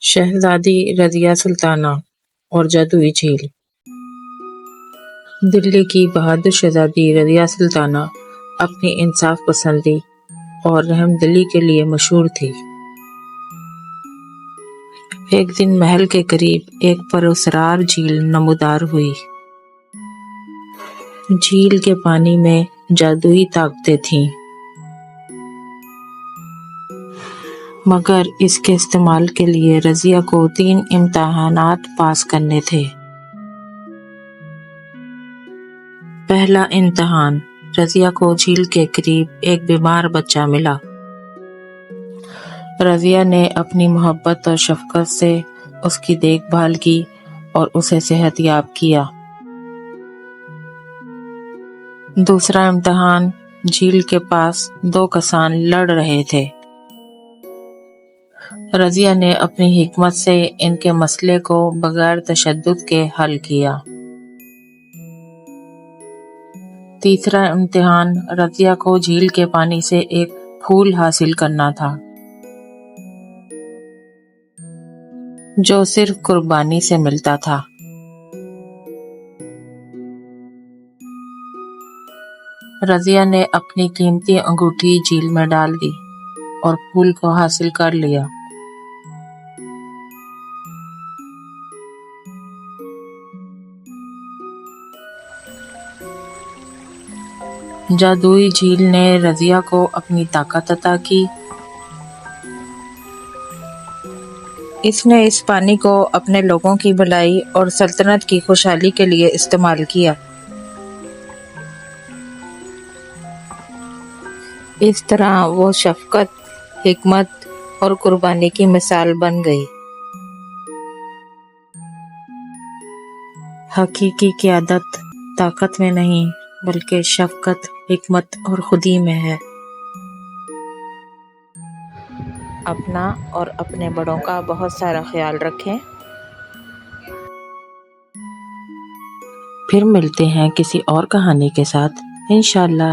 شہزادی رضیہ سلطانہ اور جادوئی جھیل۔ دلی کی بہادر شہزادی رضیہ سلطانہ اپنی انصاف پسندی اور رحم دلی کے لیے مشہور تھی۔ ایک دن محل کے قریب ایک پراسرار جھیل نمودار ہوئی۔ جھیل کے پانی میں جادوئی طاقتیں تھیں، مگر اس کے استعمال کے لیے رضیہ کو 3 امتحانات پاس کرنے تھے۔ پہلا امتحان، رضیہ کو جھیل کے قریب ایک بیمار بچہ ملا۔ رضیہ نے اپنی محبت اور شفقت سے اس کی دیکھ بھال کی اور اسے صحت یاب کیا۔ دوسرا امتحان، جھیل کے پاس 2 کسان لڑ رہے تھے۔ رضیہ نے اپنی حکمت سے ان کے مسئلے کو بغیر تشدد کے حل کیا۔ تیسرا امتحان، رضیہ کو جھیل کے پانی سے ایک پھول حاصل کرنا تھا، جو صرف قربانی سے ملتا تھا۔ رضیہ نے اپنی قیمتی انگوٹھی جھیل میں ڈال دی اور پھول کو حاصل کر لیا۔ جادوئی جھیل نے رضیہ کو اپنی طاقت عطا کی۔ اس نے اس پانی کو اپنے لوگوں کی بھلائی اور سلطنت کی خوشحالی کے لیے استعمال کیا۔ اس طرح وہ شفقت، حکمت اور قربانی کی مثال بن گئی۔ حقیقی قیادت طاقت میں نہیں، بلکہ شفقت، حکمت اور خودی میں ہے۔ اپنا اور اپنے بڑوں کا بہت سارا خیال رکھیں۔ پھر ملتے ہیں کسی اور کہانی کے ساتھ، انشاءاللہ۔